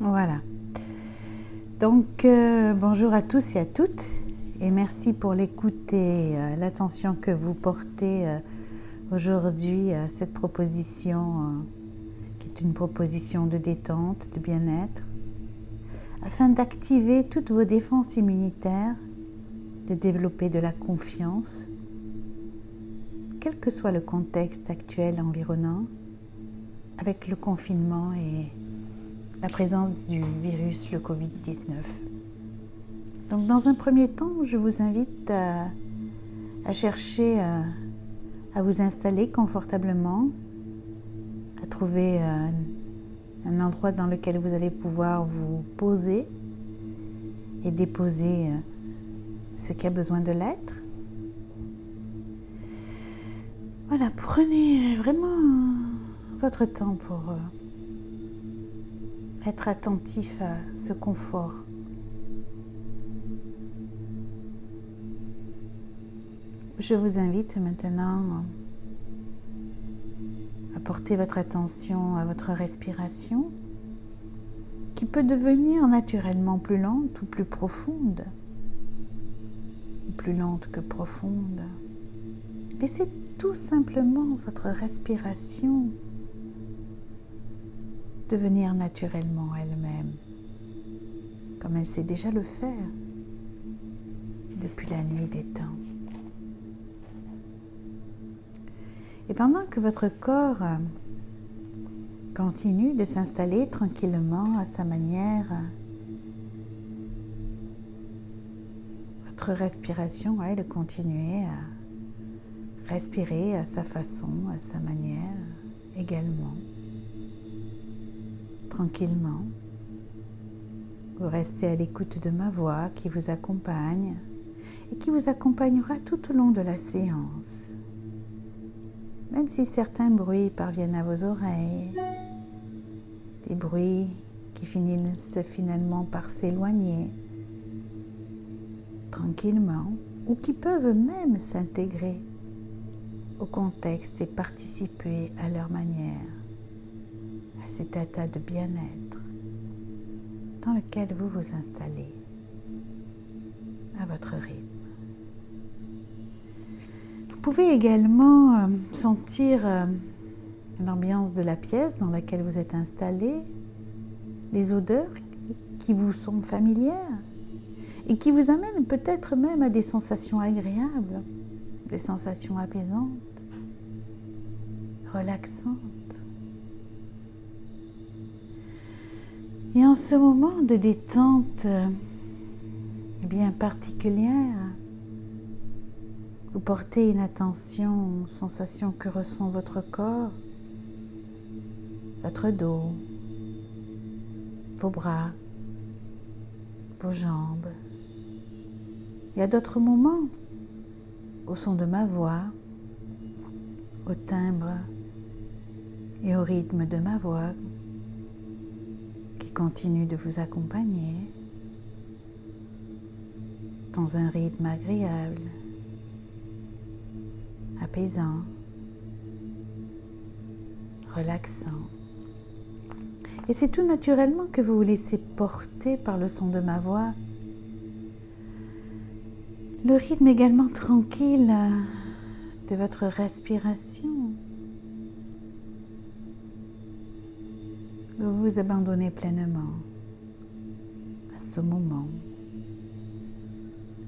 Voilà. Donc, bonjour à tous et à toutes, et merci pour l'écoute et l'attention que vous portez aujourd'hui à cette proposition, qui est une proposition de détente, de bien-être, afin d'activer toutes vos défenses immunitaires, de développer de la confiance, quel que soit le contexte actuel environnant, avec le confinement et la présence du virus, le Covid-19. Donc, dans un premier temps, je vous invite à chercher à vous installer confortablement, à trouver un endroit dans lequel vous allez pouvoir vous poser et déposer ce qui a besoin de l'être. Voilà, prenez vraiment votre temps pour être attentif à ce confort. Je vous invite maintenant à porter votre attention à votre respiration, qui peut devenir naturellement plus lente ou plus profonde, plus lente que profonde. Laissez tout simplement votre respiration devenir naturellement elle-même, comme elle sait déjà le faire depuis la nuit des temps. Et pendant que votre corps continue de s'installer tranquillement à sa manière, votre respiration, elle, continuez à respirer à sa façon, à sa manière également. Tranquillement, vous restez à l'écoute de ma voix qui vous accompagne et qui vous accompagnera tout au long de la séance. Même si certains bruits parviennent à vos oreilles, des bruits qui finissent finalement par s'éloigner tranquillement ou qui peuvent même s'intégrer au contexte et participer à leur manière à cet état de bien-être dans lequel vous vous installez à votre rythme. Vous pouvez également sentir l'ambiance de la pièce dans laquelle vous êtes installé, les odeurs qui vous sont familières et qui vous amènent peut-être même à des sensations agréables, des sensations apaisantes, relaxantes. Et en ce moment de détente bien particulière, vous portez une attention aux sensations que ressent votre corps, votre dos, vos bras, vos jambes. Il y a d'autres moments, au son de ma voix, au timbre et au rythme de ma voix, continue de vous accompagner dans un rythme agréable, apaisant, relaxant. Et c'est tout naturellement que vous vous laissez porter par le son de ma voix. Le rythme également tranquille de votre respiration. Vous vous abandonnez pleinement à ce moment,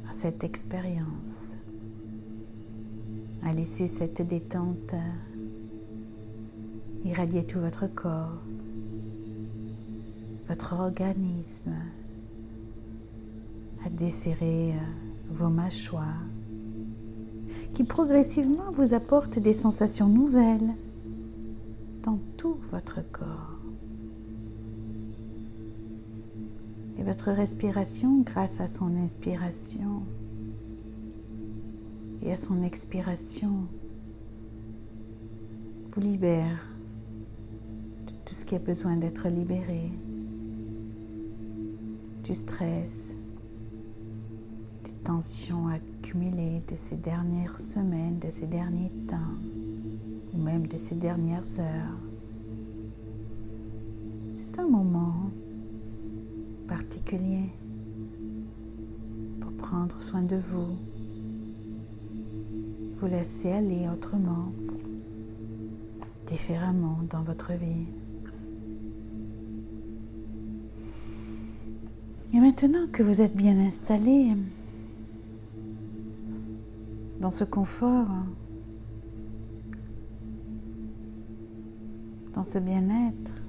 à cette expérience, à laisser cette détente irradier tout votre corps, votre organisme, à desserrer vos mâchoires, qui progressivement vous apportent des sensations nouvelles dans tout votre corps. Et votre respiration, grâce à son inspiration et à son expiration, vous libère de tout ce qui a besoin d'être libéré, du stress, des tensions accumulées de ces dernières semaines, de ces derniers temps, ou même de ces dernières heures. C'est un moment particulier pour prendre soin de vous, vous laisser aller autrement, différemment dans votre vie. Et maintenant que vous êtes bien installé dans ce confort, dans ce bien-être,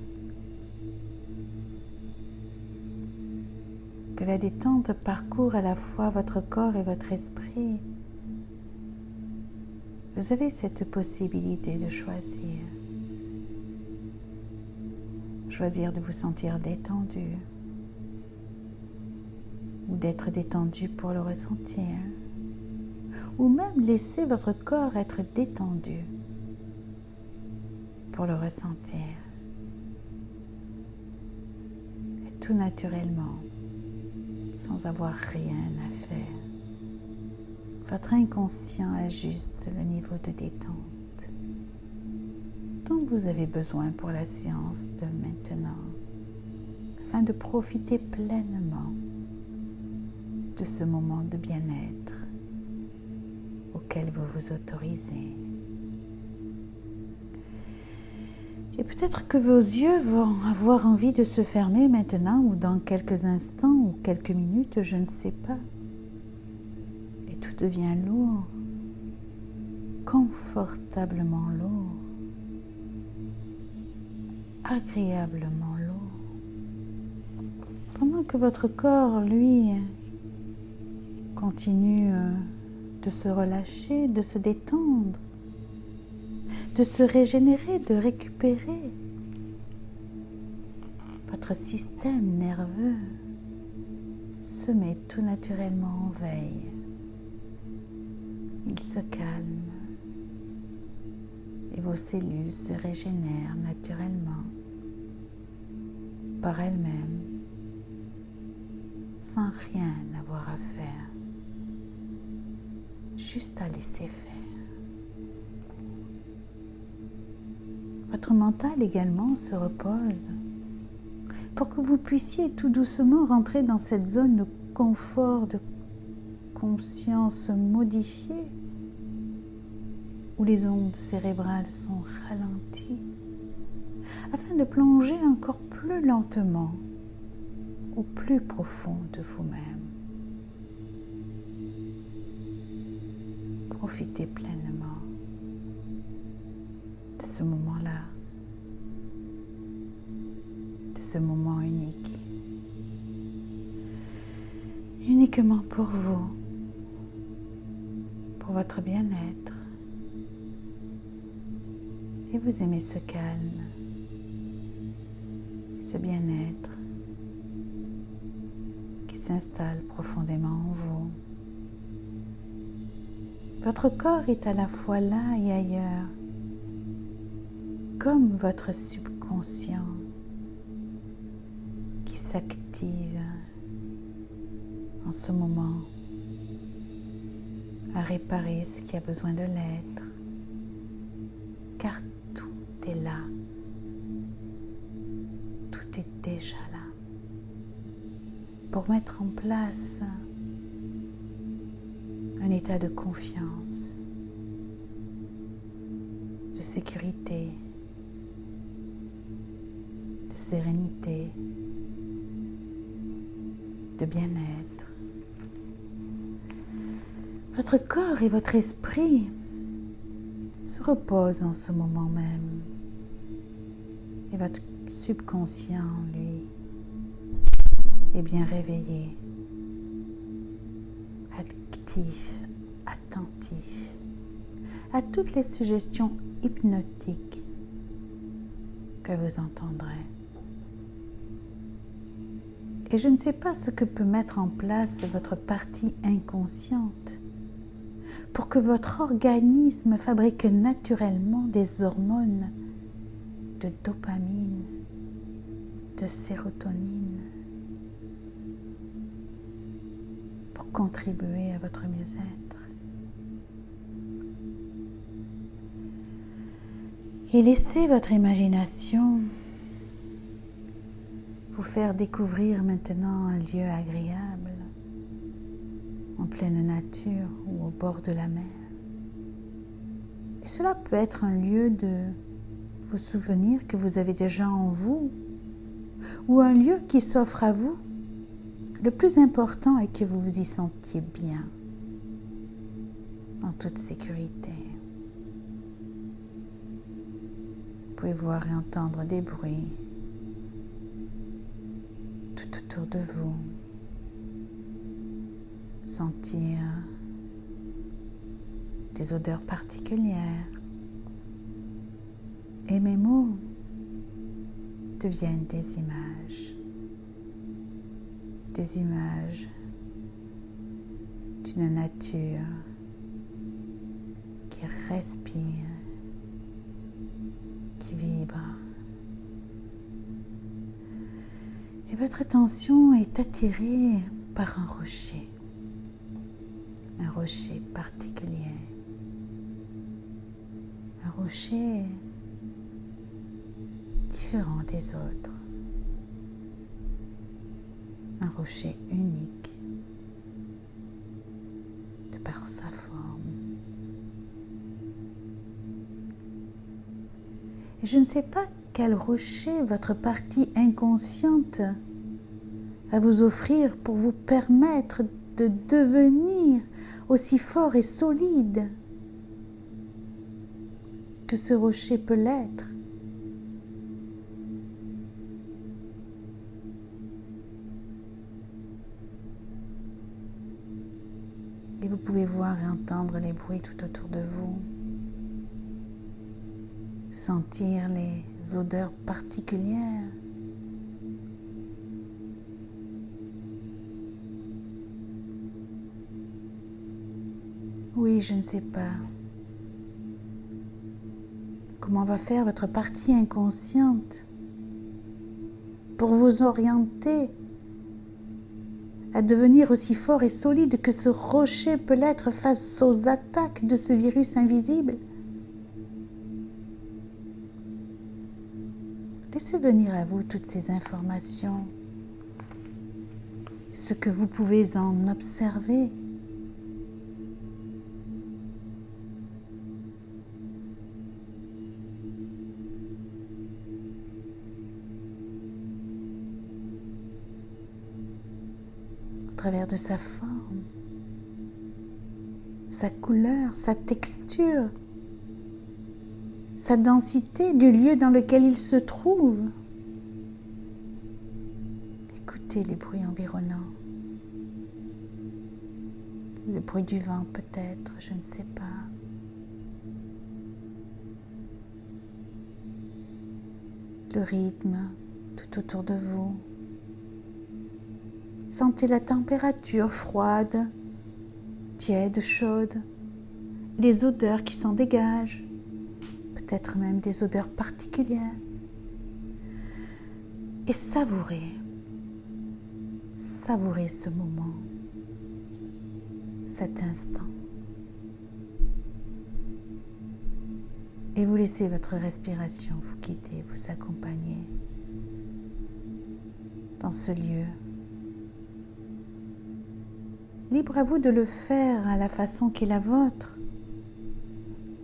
que la détente parcourt à la fois votre corps et votre esprit, vous avez cette possibilité de choisir. Choisir de vous sentir détendu ou d'être détendu pour le ressentir, ou même laisser votre corps être détendu pour le ressentir. Et tout naturellement, sans avoir rien à faire. Votre inconscient ajuste le niveau de détente dont vous avez besoin pour la séance de maintenant, afin de profiter pleinement de ce moment de bien-être auquel vous vous autorisez. Et peut-être que vos yeux vont avoir envie de se fermer maintenant ou dans quelques instants ou quelques minutes, je ne sais pas. Et tout devient lourd, confortablement lourd, agréablement lourd. Pendant que votre corps, lui, continue de se relâcher, de se détendre, de se régénérer, de récupérer. Votre système nerveux se met tout naturellement en veille. Il se calme et vos cellules se régénèrent naturellement par elles-mêmes, sans rien avoir à faire, juste à laisser faire. Votre mental également se repose pour que vous puissiez tout doucement rentrer dans cette zone de confort, de conscience modifiée, où les ondes cérébrales sont ralenties, afin de plonger encore plus lentement au plus profond de vous-même. Profitez pleinement de ce moment-là, de ce moment unique, uniquement pour vous, pour votre bien-être. Et vous aimez ce calme, ce bien-être qui s'installe profondément en vous. Votre corps est à la fois là et ailleurs, comme votre subconscient qui s'active en ce moment à réparer ce qui a besoin de l'être, car tout est là, tout est déjà là, pour mettre en place un état de confiance, de sécurité, de sérénité, de bien-être. Votre corps et votre esprit se reposent en ce moment même. Et votre subconscient, lui, est bien réveillé, actif, attentif à toutes les suggestions hypnotiques que vous entendrez. Et je ne sais pas ce que peut mettre en place votre partie inconsciente pour que votre organisme fabrique naturellement des hormones de dopamine, de sérotonine, pour contribuer à votre mieux-être. Et laissez votre imagination vous faire découvrir maintenant un lieu agréable, en pleine nature ou au bord de la mer. Et cela peut être un lieu de vos souvenirs que vous avez déjà en vous, ou un lieu qui s'offre à vous. Le plus important est que vous vous y sentiez bien, en toute sécurité. Vous pouvez voir et entendre des bruits tout autour de vous, sentir des odeurs particulières. Et mes mots deviennent des images d'une nature qui respire, qui vibre. Et votre attention est attirée par un rocher particulier, un rocher différent des autres, un rocher unique de par sa forme. Et je ne sais pas quel rocher votre partie inconsciente va vous offrir pour vous permettre de devenir aussi fort et solide que ce rocher peut l'être. Et vous pouvez voir et entendre les bruits tout autour de vous, sentir les odeurs particulières. Oui, je ne sais pas comment va faire votre partie inconsciente pour vous orienter à devenir aussi fort et solide que ce rocher peut l'être face aux attaques de ce virus invisible. Laissez venir à vous toutes ces informations, ce que vous pouvez en observer. Au travers de sa forme, sa couleur, sa texture, sa densité du lieu dans lequel il se trouve. Écoutez les bruits environnants. Le bruit du vent peut-être, je ne sais pas. Le rythme tout autour de vous. Sentez la température froide, tiède, chaude, les odeurs qui s'en dégagent, peut-être même des odeurs particulières. Et savourez ce moment, cet instant. Et vous laissez votre respiration vous guider, vous accompagner dans ce lieu. Libre à vous de le faire à la façon qui est la vôtre.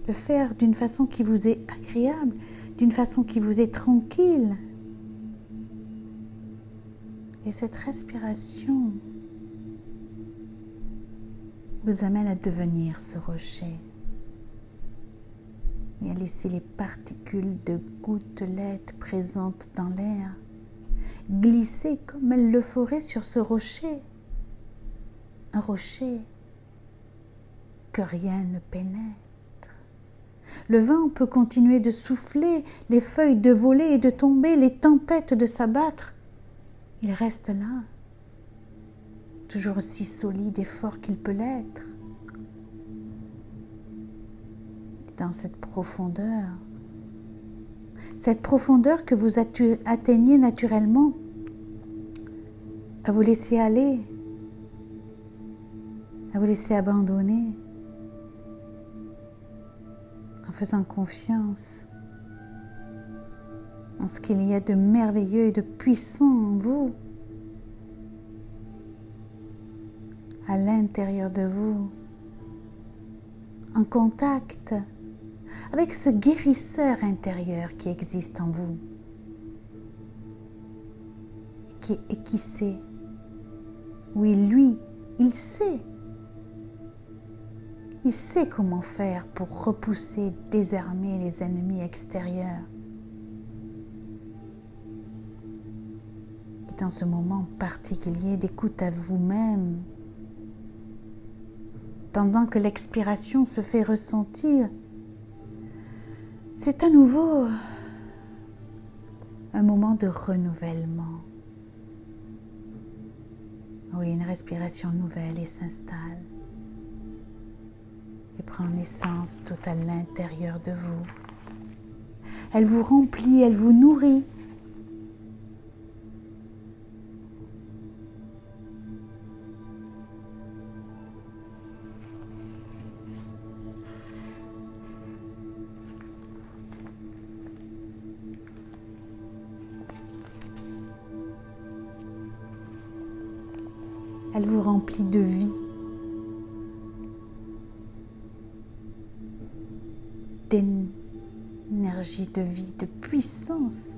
Le faire d'une façon qui vous est agréable, d'une façon qui vous est tranquille. Et cette respiration vous amène à devenir ce rocher et à laisser les particules de gouttelettes présentes dans l'air glisser comme elles le feraient sur ce rocher. Un rocher que rien ne pénètre. Le vent peut continuer de souffler, les feuilles de voler et de tomber, les tempêtes de s'abattre. Il reste là, toujours aussi solide et fort qu'il peut l'être. Et dans cette profondeur que vous atteignez naturellement, à vous laisser aller, à vous laisser abandonner, en faisant confiance en ce qu'il y a de merveilleux et de puissant en vous, à l'intérieur de vous, en contact avec ce guérisseur intérieur qui existe en vous et qui sait, oui, lui, il sait comment faire pour repousser, désarmer les ennemis extérieurs. Et dans ce moment particulier d'écoute à vous-même, pendant que l'expiration se fait ressentir, c'est à nouveau un moment de renouvellement. Oui, une respiration nouvelle et s'installe et prend naissance tout à l'intérieur de vous. Elle vous remplit, elle vous nourrit. Elle vous remplit de vie, d'énergie de vie, de puissance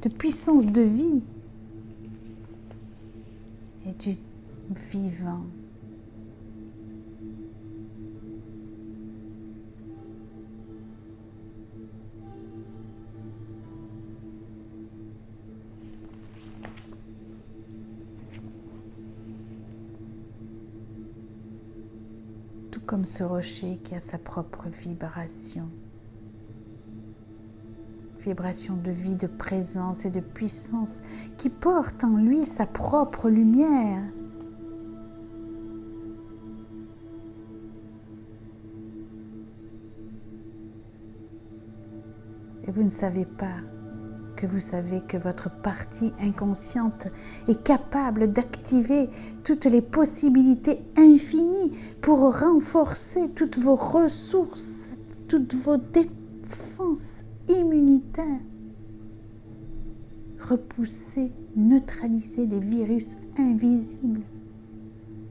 de vie et du vivant. Comme ce rocher qui a sa propre vibration. Vibration de vie, de présence et de puissance qui porte en lui sa propre lumière. Et vous ne savez pas que vous savez que votre partie inconsciente est capable d'activer toutes les possibilités infinies pour renforcer toutes vos ressources, toutes vos défenses immunitaires, repousser, neutraliser les virus invisibles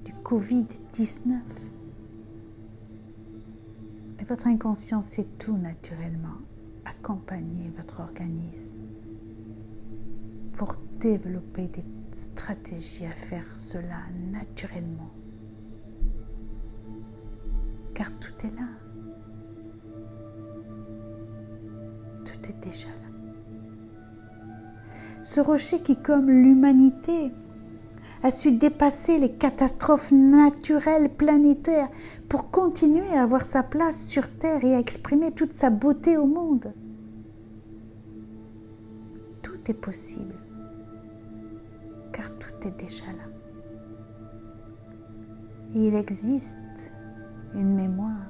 du Covid-19. Et votre inconscient sait tout naturellement. Accompagner votre organisme pour développer des stratégies à faire cela naturellement. Car tout est là. Tout est déjà là. Ce rocher qui, comme l'humanité, a su dépasser les catastrophes naturelles planétaires pour continuer à avoir sa place sur Terre et à exprimer toute sa beauté au monde. Tout est possible, car tout est déjà là. Et il existe une mémoire,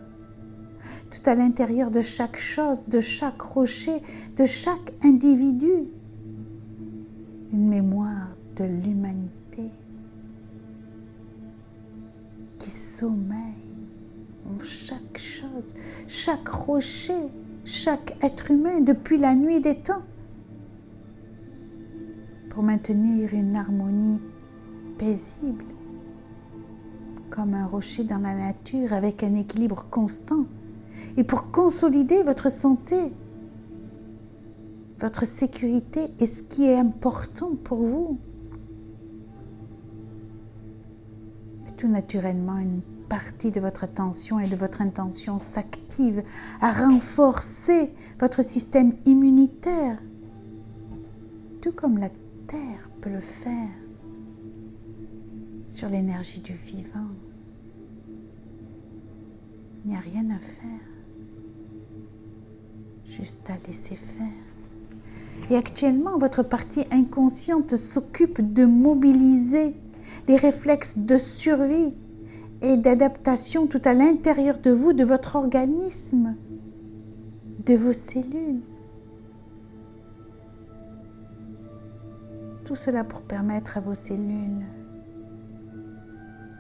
tout à l'intérieur de chaque chose, de chaque rocher, de chaque individu. Une mémoire de l'humanité qui sommeille en chaque chose, chaque rocher, chaque être humain depuis la nuit des temps, pour maintenir une harmonie paisible, comme un rocher dans la nature avec un équilibre constant, et pour consolider votre santé, votre sécurité et ce qui est important pour vous. Et tout naturellement, une partie de votre attention et de votre intention s'active à renforcer votre système immunitaire, tout comme la Terre peut le faire sur l'énergie du vivant. Il n'y a rien à faire, juste à laisser faire. Et actuellement, votre partie inconsciente s'occupe de mobiliser les réflexes de survie et d'adaptation tout à l'intérieur de vous, de votre organisme, de vos cellules. Tout cela pour permettre à vos cellules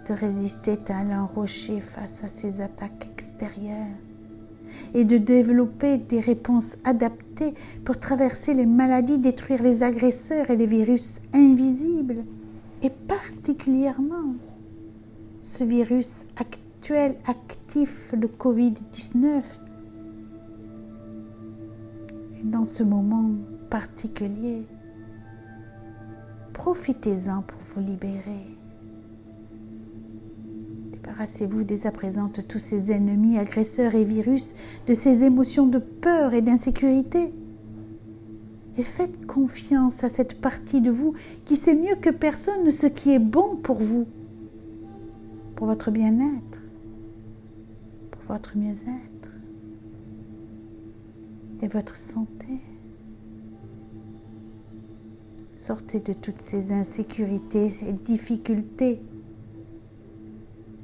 de résister tel un rocher face à ces attaques extérieures et de développer des réponses adaptées pour traverser les maladies, détruire les agresseurs et les virus invisibles, et particulièrement ce virus actuel, actif, le Covid-19. Et dans ce moment particulier, profitez-en pour vous libérer. Débarrassez-vous dès à présent de tous ces ennemis, agresseurs et virus, de ces émotions de peur et d'insécurité. Et faites confiance à cette partie de vous qui sait mieux que personne ce qui est bon pour vous, pour votre bien-être, pour votre mieux-être et votre santé. Sortez de toutes ces insécurités, ces difficultés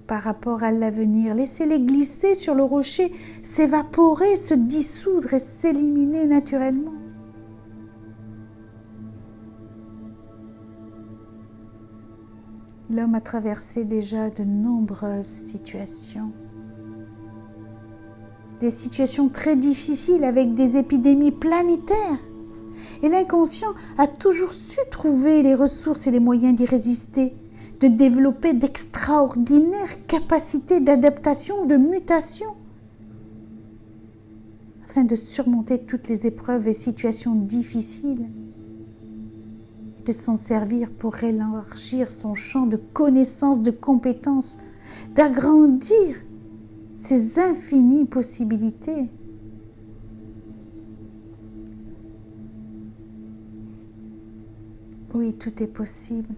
par rapport à l'avenir. Laissez-les glisser sur le rocher, s'évaporer, se dissoudre et s'éliminer naturellement. L'homme a traversé déjà de nombreuses situations. Des situations très difficiles avec des épidémies planétaires. Et l'inconscient a toujours su trouver les ressources et les moyens d'y résister, de développer d'extraordinaires capacités d'adaptation, de mutation, afin de surmonter toutes les épreuves et situations difficiles, et de s'en servir pour élargir son champ de connaissances, de compétences, d'agrandir ses infinies possibilités. Oui, tout est possible.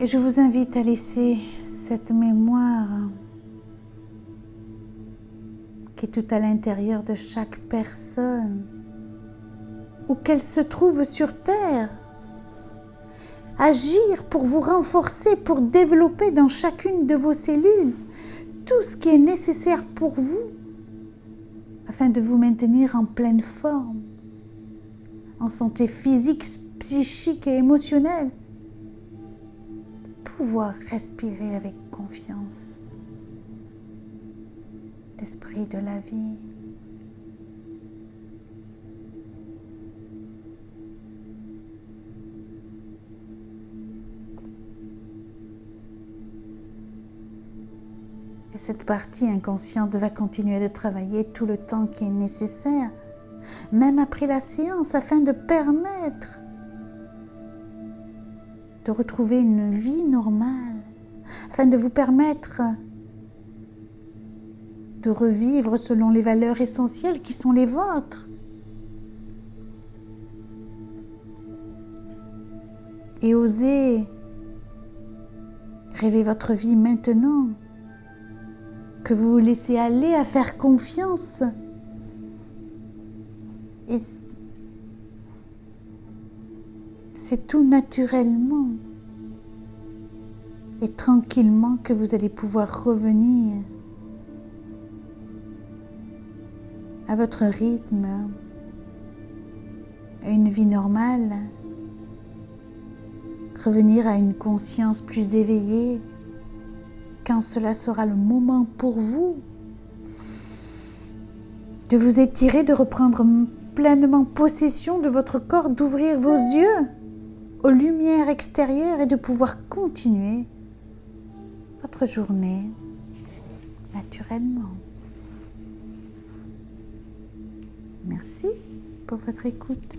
Et je vous invite à laisser cette mémoire qui est tout à l'intérieur de chaque personne, où qu'elle se trouve sur Terre, agir pour vous renforcer, pour développer dans chacune de vos cellules tout ce qui est nécessaire pour vous, afin de vous maintenir en pleine forme, en santé physique, psychique et émotionnelle, pouvoir respirer avec confiance l'esprit de la vie. Et cette partie inconsciente va continuer de travailler tout le temps qui est nécessaire, même après la séance, afin de permettre de retrouver une vie normale, afin de vous permettre de revivre selon les valeurs essentielles qui sont les vôtres. Et osez rêver votre vie maintenant, que vous vous laissez aller à faire confiance. Et c'est tout naturellement et tranquillement que vous allez pouvoir revenir à votre rythme, à une vie normale, revenir à une conscience plus éveillée quand cela sera le moment pour vous de vous étirer, de reprendre pleinement possession de votre corps, d'ouvrir vos yeux aux lumières extérieures et de pouvoir continuer votre journée naturellement. Merci pour votre écoute.